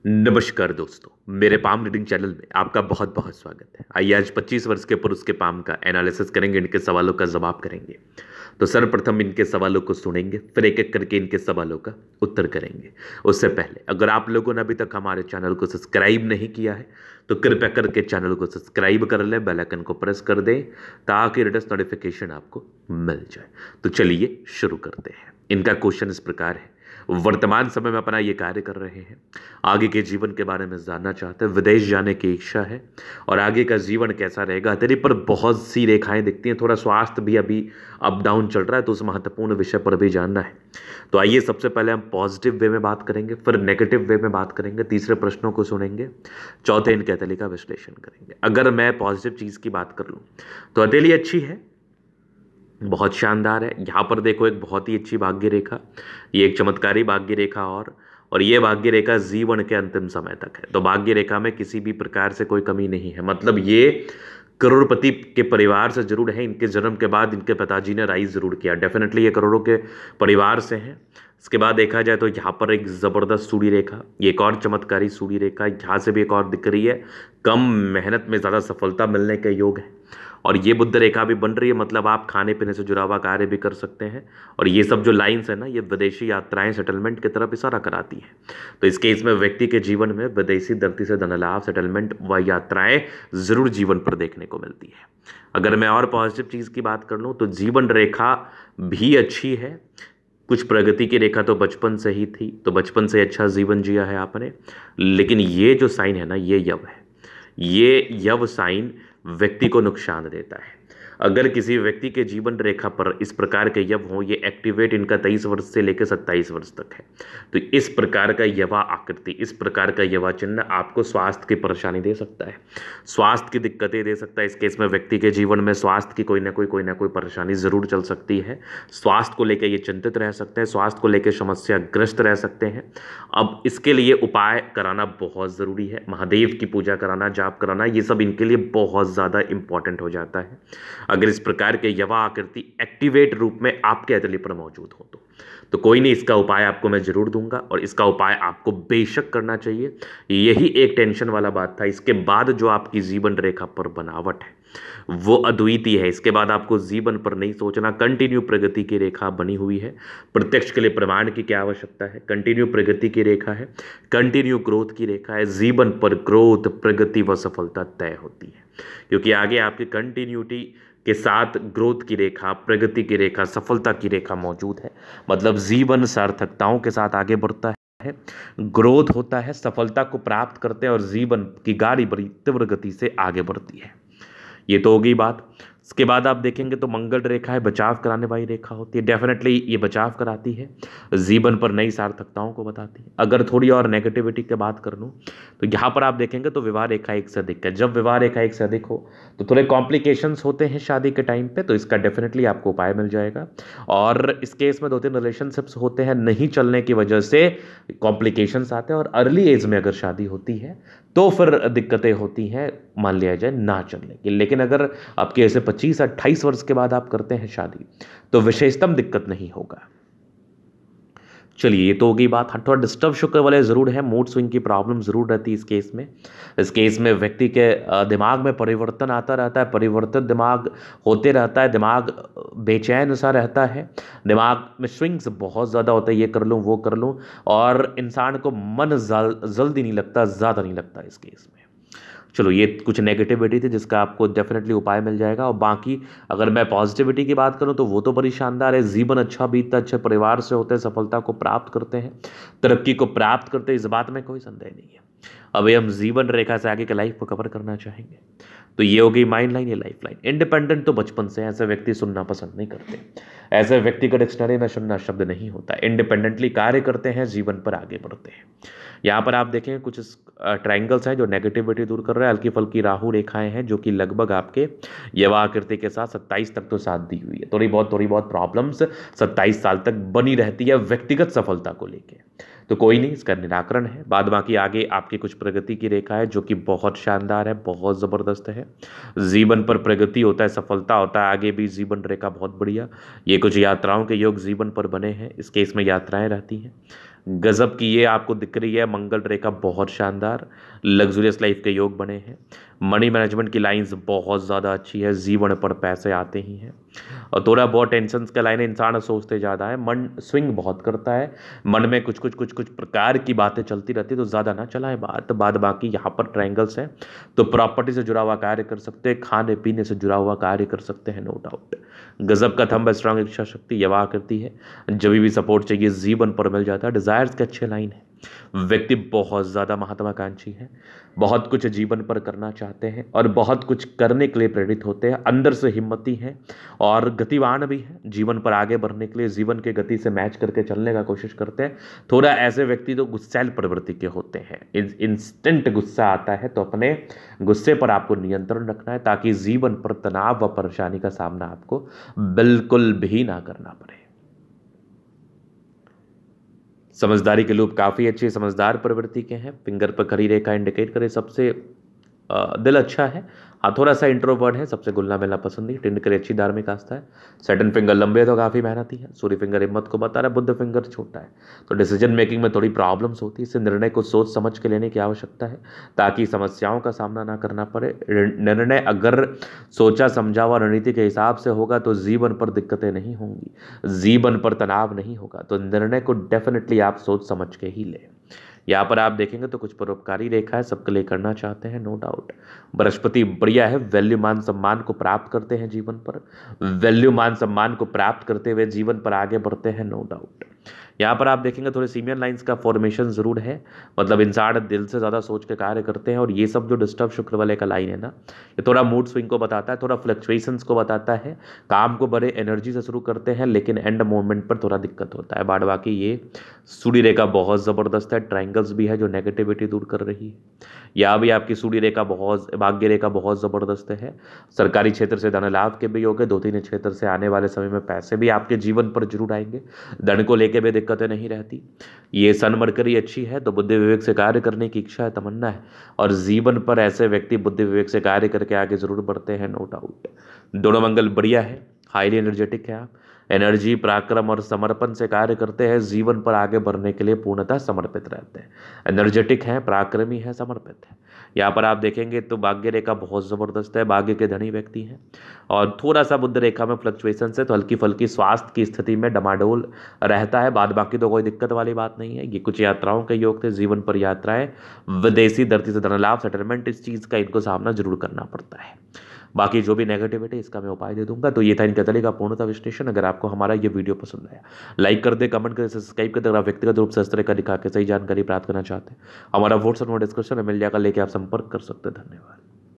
नमस्कार दोस्तों, मेरे पाम रीडिंग चैनल में आपका बहुत बहुत स्वागत है। आइए आज 25 वर्ष के पुरुष के पाम का एनालिसिस करेंगे, इनके सवालों का जवाब करेंगे। तो सर्वप्रथम इनके सवालों को सुनेंगे, फिर एक एक करके इनके सवालों का उत्तर करेंगे। उससे पहले अगर आप लोगों ने अभी तक हमारे चैनल को सब्सक्राइब नहीं किया है तो कृपया करके चैनल को सब्सक्राइब कर लें, बेल आइकन को प्रेस कर दें ताकि लेटेस्ट नोटिफिकेशन आपको मिल जाए। तो चलिए शुरू करते हैं। इनका क्वेश्चन इस प्रकार है, वर्तमान समय में अपना ये कार्य कर रहे हैं, आगे के जीवन के बारे में जानना चाहते हैं, विदेश जाने की इच्छा है और आगे का जीवन कैसा रहेगा। तेरी पर बहुत सी रेखाएं दिखती हैं, थोड़ा स्वास्थ्य भी अभी अप डाउन चल रहा है, तो उस महत्वपूर्ण विषय पर भी जानना है। तो आइए सबसे पहले हम पॉजिटिव वे में बात करेंगे, फिर नेगेटिव वे में बात करेंगे, तीसरे प्रश्नों को सुनेंगे, चौथे इनके हथेली का विश्लेषण करेंगे। अगर मैं पॉजिटिव चीज़ की बात कर लूँ तो हथेली अच्छी है, बहुत शानदार है। यहाँ पर देखो एक बहुत ही अच्छी भाग्य रेखा, ये एक चमत्कारी भाग्य रेखा और ये भाग्य रेखा जीवन के अंतिम समय तक है। तो भाग्य रेखा में किसी भी प्रकार से कोई कमी नहीं है। मतलब ये करोड़पति के परिवार से जरूर है, इनके जन्म के बाद इनके पिताजी ने राइज जरूर किया, डेफिनेटली ये करोड़ों के परिवार से हैं। इसके बाद देखा जाए तो यहाँ पर एक ज़बरदस्त सूर्य रेखा, ये एक और चमत्कारी सूर्य रेखा, यहाँ से भी एक और दिख रही है। कम मेहनत में ज़्यादा सफलता मिलने के योग है और ये बुध रेखा भी बन रही है, मतलब आप खाने पीने से जुड़ा हुआ कार्य भी कर सकते हैं। और ये सब जो लाइंस है ना, ये विदेशी यात्राएं सेटलमेंट की तरफ इशारा कराती हैं। तो इस केस में व्यक्ति के जीवन में विदेशी धरती से धन लाभ, सेटलमेंट व यात्राएं जरूर जीवन पर देखने को मिलती है। अगर मैं और पॉजिटिव चीज़ की बात कर लूँ तो जीवन रेखा भी अच्छी है। कुछ प्रगति की रेखा तो बचपन से ही थी, तो बचपन से अच्छा जीवन जिया है आपने। लेकिन ये जो साइन है ना, ये यव है, ये यव साइन व्यक्ति को नुकसान देता है। अगर किसी व्यक्ति के जीवन रेखा पर इस प्रकार के यव हो, ये एक्टिवेट इनका 23 वर्ष से लेकर 27 वर्ष तक है, तो इस प्रकार का यवा आकृति, इस प्रकार का यवा चिन्ह आपको स्वास्थ्य की परेशानी दे सकता है, स्वास्थ्य की दिक्कतें दे सकता है। इस केस में व्यक्ति के जीवन में स्वास्थ्य की कोई ना कोई परेशानी जरूर चल सकती है। स्वास्थ्य को लेकर ये चिंतित रह सकते हैं, स्वास्थ्य को लेकर समस्याग्रस्त रह सकते हैं। अब इसके लिए उपाय कराना बहुत ज़रूरी है, महादेव की पूजा कराना, जाप कराना, ये सब इनके लिए बहुत ज़्यादा इंपॉर्टेंट हो जाता है। अगर इस प्रकार के यवा आकृति एक्टिवेट रूप में आपके हथेली पर मौजूद हो तो कोई नहीं, इसका उपाय आपको मैं जरूर दूंगा और इसका उपाय आपको बेशक करना चाहिए। यही एक टेंशन वाला बात था। इसके बाद जो आपकी जीवन रेखा पर बनावट है वो अद्वितीय है। इसके बाद आपको जीवन पर नहीं सोचना, कंटिन्यू प्रगति की रेखा बनी हुई है। प्रत्यक्ष के लिए प्रमाण की क्या आवश्यकता है, कंटिन्यू प्रगति की रेखा है, कंटिन्यू ग्रोथ की रेखा है। जीवन पर ग्रोथ, प्रगति व सफलता तय होती है, क्योंकि आगे आपकी कंटिन्यूटी के साथ ग्रोथ की रेखा, प्रगति की रेखा, सफलता की रेखा मौजूद है। मतलब जीवन सार्थकताओं के साथ आगे बढ़ता है, ग्रोथ होता है, सफलता को प्राप्त करते हैं और जीवन की गाड़ी बड़ी तीव्र गति से आगे बढ़ती है। ये तो होगी बात। इसके बाद आप देखेंगे तो मंगल रेखा है, बचाव कराने वाली रेखा होती है, डेफिनेटली ये बचाव कराती है, जीवन पर नई सार्थकताओं को बताती है। अगर थोड़ी और नेगेटिविटी की बात कर लूँ तो यहाँ पर आप देखेंगे तो विवाह रेखा एक से अधिक है। जब विवाह रेखा एक से अधिक हो तो थोड़े कॉम्प्लिकेशंस होते हैं शादी के टाइम पे, तो इसका डेफिनेटली आपको उपाय मिल जाएगा। और इस केस में 2-3 रिलेशनशिप्स होते हैं, नहीं चलने की वजह से कॉम्प्लिकेशंस आते हैं और अर्ली एज में अगर शादी होती है तो फिर दिक्कतें होती हैं, मान लिया जाए ना चलने की। लेकिन अगर आपके ऐसे 25-28 वर्ष के बाद आप करते हैं शादी तो विशेषतम दिक्कत नहीं होगा। चलिए ये तो होगी बात। हाँ, थोड़ा डिस्टर्ब शुक्र वाले जरूर है, मूड स्विंग की प्रॉब्लम जरूर रहती है इस केस में। इस केस में व्यक्ति के दिमाग में परिवर्तन आता रहता है, परिवर्तित दिमाग होते रहता है, दिमाग बेचैन सा रहता है, दिमाग में स्विंग्स बहुत ज़्यादा होता है, ये कर लूँ वो कर लूँ, और इंसान को मन जल्दी नहीं लगता, ज़्यादा नहीं लगता इस केस में। चलो ये कुछ नेगेटिविटी थी जिसका आपको डेफिनेटली उपाय मिल जाएगा। और बाकी अगर मैं पॉजिटिविटी की बात करूं तो वो तो बड़ी शानदार है। जीवन अच्छा बीतता, अच्छे परिवार से होते हैं, सफलता को प्राप्त करते हैं, तरक्की को प्राप्त करते हैं, इस बात में कोई संदेह नहीं है। अभी हम जीवन रेखा से आगे के लाइफ को कवर करना चाहेंगे तो ये हो गई माइंड लाइन, ये लाइफ लाइन। इंडिपेंडेंट तो बचपन से ऐसे व्यक्ति सुनना पसंद नहीं करते, ऐसे व्यक्ति का डिक्शनरी में सुनना शब्द नहीं होता। इंडिपेंडेंटली कार्य करते हैं, जीवन पर आगे बढ़ते हैं। यहाँ पर आप देखें कुछ ट्रायंगल्स हैं जो नेगेटिविटी दूर कर रहे हैं, हल्की फल्की राहु रेखाएं हैं जो कि लगभग आपके यवा आकृति के साथ 27 तक तो साथ दी हुई है। थोड़ी बहुत प्रॉब्लम्स 27 साल तक बनी रहती है व्यक्तिगत सफलता को लेके, तो कोई नहीं, इसका निराकरण है। बाद बाकी आगे आपकी कुछ प्रगति की रेखा है जो कि बहुत शानदार है, बहुत ज़बरदस्त है। जीवन पर प्रगति होता है, सफलता होता है, आगे भी जीवन रेखा बहुत बढ़िया। ये कुछ यात्राओं के योग जीवन पर बने हैं, इस केस में यात्राएं रहती हैं। गजब की ये आपको दिख रही है मंगल रेखा, बहुत शानदार लग्जरियस लाइफ के योग बने हैं। मनी मैनेजमेंट की लाइंस बहुत ज़्यादा अच्छी है, जीवन पर पैसे आते ही हैं। और थोड़ा बहुत टेंशन का लाइन है, इंसान सोचते ज़्यादा है, मन स्विंग बहुत करता है, मन में कुछ प्रकार की बातें चलती रहती है, तो ज़्यादा ना चलाएं बाद बाकी यहाँ पर ट्रायंगल्स हैं, तो प्रॉपर्टी से जुड़ा हुआ कार्य कर सकते हैं, खाने पीने से जुड़ा हुआ कार्य कर सकते हैं, नो डाउट। गजब का थंब, स्ट्रांग इच्छा शक्ति यवा करती है, जब भी सपोर्ट चाहिए जीवन पर मिल जाता है। डिजायर्स के अच्छे लाइन है, व्यक्ति बहुत ज़्यादा महत्वाकांक्षी है, बहुत कुछ जीवन पर करना चाहते हैं और बहुत कुछ करने के लिए प्रेरित होते हैं, अंदर से हिम्मती हैं और गतिवान भी हैं, जीवन पर आगे बढ़ने के लिए जीवन के गति से मैच करके चलने का कोशिश करते हैं। थोड़ा ऐसे व्यक्ति तो गुस्सैल प्रवृत्ति के होते हैं, इंस्टेंट गुस्सा आता है, तो अपने गुस्से पर आपको नियंत्रण रखना है ताकि जीवन पर तनाव व परेशानी का सामना आपको बिल्कुल भी ना करना पड़े। समझदारी के लूप काफ़ी अच्छी समझदार प्रवृत्ति के हैं, फिंगर पर खड़ी रेखा इंडिकेट करे सबसे दिल अच्छा है। हाँ, थोड़ा सा इंट्रोवर्ट है, सबसे घुलना मिलना पसंद नहीं, टिंड करे अच्छी धार्मिक आस्था है। सैटर्न फिंगर लंबे तो काफ़ी मेहनती है, सूर्य फिंगर हिम्मत को बता रहा है, बुध फिंगर छोटा है, तो डिसीजन मेकिंग में थोड़ी प्रॉब्लम्स होती है, इससे निर्णय को सोच समझ के लेने की आवश्यकता है ताकि समस्याओं का सामना ना करना पड़े। निर्णय अगर सोचा समझा हुआ रणनीति के हिसाब से होगा तो जीवन पर दिक्कतें नहीं होंगी, जीवन पर तनाव नहीं होगा, तो निर्णय को डेफिनेटली आप सोच समझ के ही लें। यहाँ पर आप देखेंगे तो कुछ परोपकारी रेखा है, सबके लिए करना चाहते हैं, नो डाउट। बृहस्पति बढ़िया है, वैल्यू मान सम्मान को प्राप्त करते हैं जीवन पर, वैल्यू मान सम्मान को प्राप्त करते हुए जीवन पर आगे बढ़ते हैं, नो डाउट। यहाँ पर आप देखेंगे थोड़े सीमियन लाइंस का फॉर्मेशन जरूर है, मतलब इंसान दिल से ज़्यादा सोच के कार्य करते हैं, और ये सब जो डिस्टर्ब शुक्र वाले का लाइन है ना, ये थोड़ा मूड स्विंग को बताता है, थोड़ा फ्लक्चुएशंस को बताता है, काम को बड़े एनर्जी से शुरू करते हैं लेकिन एंड मोमेंट पर थोड़ा दिक्कत होता है। बाद बाकी ये सूर्य रेखा बहुत ज़बरदस्त है, ट्रायंगल्स भी है जो नेगेटिविटी दूर कर रही है। यहाँ भी आपकी सूर्य रेखा बहुत, भाग्य रेखा बहुत ज़बरदस्त है, सरकारी क्षेत्र से धन लाभ के भी योग है, 2-3 क्षेत्र से आने वाले समय में पैसे भी आपके जीवन पर जरूर आएंगे, धन को लेकर भी दिक्कतें नहीं रहती। ये सन मरकरी अच्छी है तो बुद्धि विवेक से कार्य करने की इच्छा है, तमन्ना है, और जीवन पर ऐसे व्यक्ति बुद्धि विवेक से कार्य करके आगे जरूर बढ़ते हैं, नो डाउट। दोनों मंगल बढ़िया है, हाईली एनर्जेटिक है, आप एनर्जी पराक्रम और समर्पण से कार्य करते हैं, जीवन पर आगे बढ़ने के लिए पूर्णतः समर्पित रहते हैं, एनर्जेटिक हैं, पराक्रमी हैं, समर्पित हैं। यहाँ पर आप देखेंगे तो भाग्य रेखा बहुत ज़बरदस्त है, भाग्य के धनी व्यक्ति हैं, और थोड़ा सा बुध रेखा में फ्लक्चुएशन से तो हल्की फुल्की स्वास्थ्य की स्थिति में डमाडोल रहता है, बाद बाकी तो कोई दिक्कत वाली बात नहीं है। ये कुछ यात्राओं के योग थे, जीवन पर यात्राएं, विदेशी धरती से धन लाभ, सेटलमेंट, इस चीज़ का इनको सामना जरूर करना पड़ता है। बाकी जो भी नेगेटिविटी इसका मैं उपाय दे दूंगा। तो ये था इनके तले का पूर्णतः विश्लेषण। अगर आपको हमारा ये वीडियो पसंद आया, लाइक कर दे, कमेंट कर, सब्सक्राइब कर दे। अगर आप व्यक्तिगत रूप से इस तरह का दिखा के सही जानकारी प्राप्त करना चाहते हैं, हमारा व्हाट्सएप नंबर डिस्क्रिप्शन में मिल जाएगा, लेके आप संपर्क कर सकते हैं। धन्यवाद।